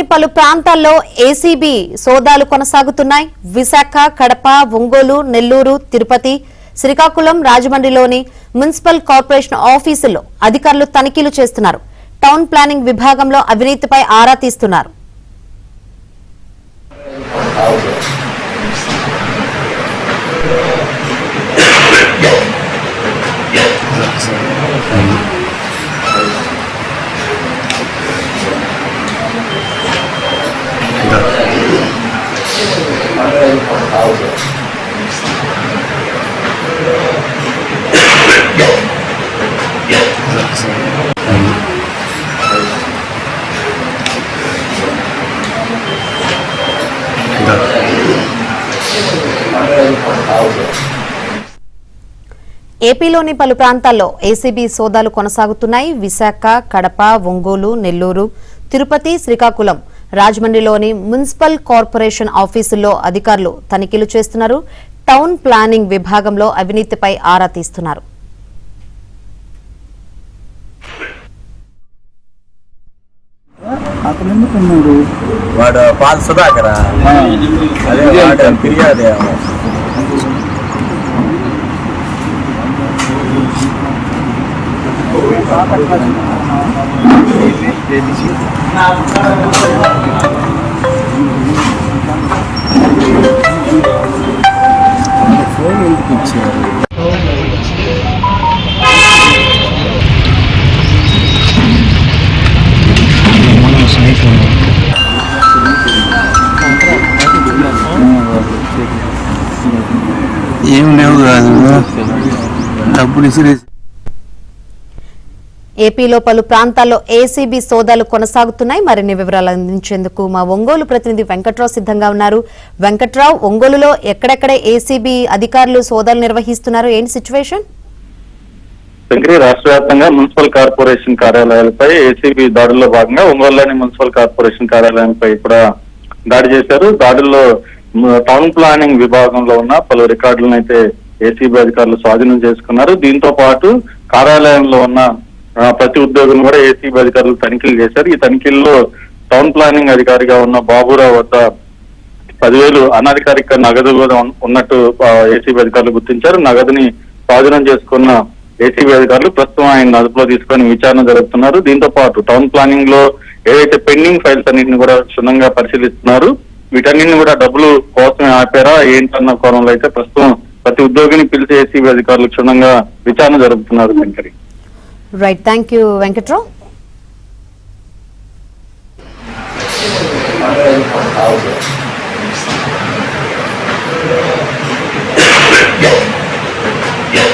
ఏపీలోని పలు ప్రాంతాల్లో ఏసీబీ సోదాలు కొనసాగుతున్నాయి. విశాఖ, కడప, ఒంగోలు, నెల్లూరు, తిరుపతి, శ్రీకాకుళం, రాజమండ్రిలోని మున్సిపల్ కార్పొరేషన్ ఆఫీసుల్లో అధికారులు తనిఖీలు చేస్తున్నారు. టౌన్ ప్లానింగ్ విభాగంలో అవినీతిపై ఆరా తీస్తున్నారు. ఏపీలోని పలు ప్రాంతాల్లో ఏసీబీ సోదాలు కొనసాగుతున్నాయి. విశాఖ, కడప, ఒంగోలు, నెల్లూరు, తిరుపతి, శ్రీకాకుళం, రాజమండ్రిలోని మున్సిపల్ కార్పొరేషన్ ఆఫీసుల్లో అధికారులు తనిఖీలు చేస్తున్నారు. టౌన్ ప్లానింగ్ విభాగంలో అవినీతిపై ఆరా తీస్తున్నారు. వాడు పాల సుధాకరా అదే ఫిర్యాదు ఫోన్ ఎందుకు ఇచ్చారు? ఏం లేవు కాదు డబ్బులు ఇసిరి. ఏపీలో పలు ప్రాంతాల్లో ఏసీబీ సోదాలు కొనసాగుతున్నాయి. మరిన్ని వివరాలు అందించేందుకు మా ఒంగోలు ప్రతినిధి వెంకట్రావు సిద్ధంగా ఉన్నారు. వెంకట్రావు, ఒంగోలులో ఎక్కడెక్కడ ఏసీబీ అధికారులు సోదాలు నిర్వహిస్తున్నారు? ఏంటి సిచ్యువేషన్? రాష్ట్ర వ్యాప్తంగా మున్సిపల్ కార్పొరేషన్ కార్యాలయాలపై ఏసీబీ దాడుల్లో భాగంగా ఒంగోలులోని మున్సిపల్ కార్పొరేషన్ కార్యాలయంపై కూడా దాడి చేశారు. దాడుల్లో టౌన్ ప్లానింగ్ విభాగంలో ఉన్న పలు రికార్డులను అయితే ఏసీబీ అధికారులు స్వాధీనం చేసుకున్నారు. దీంతో పాటు కార్యాలయంలో ఉన్న ప్రతి ఉద్యోగులను కూడా ఏసీబీ అధికారులు తనిఖీలు చేశారు. ఈ తనిఖీల్లో టౌన్ ప్లానింగ్ అధికారిగా ఉన్న బాబురావు వద్ద 10,000 అనధికారిక నగదు ఉన్నట్టు ఏసీబీ అధికారులు గుర్తించారు. నగదుని స్వాధీనం చేసుకున్న ఏసీబీ అధికారులు ప్రస్తుతం ఆయన అదుపులో తీసుకొని విచారణ జరుపుతున్నారు. దీంతో పాటు టౌన్ ప్లానింగ్ లో ఏదైతే పెండింగ్ ఫైల్స్ అన్నింటిని కూడా క్షుణ్ణంగా పరిశీలిస్తున్నారు. వీటన్నింటిని కూడా డబ్బులు కోసమే ఆపారా ఏంటన్న కోణంలో అయితే ప్రస్తుతం ప్రతి ఉద్యోగిని పిలిచి ఏసీబీ అధికారులు క్షుణ్ణంగా విచారణ జరుపుతున్నారు. వెంకరి right, thank you Venkat Rao. Yeah.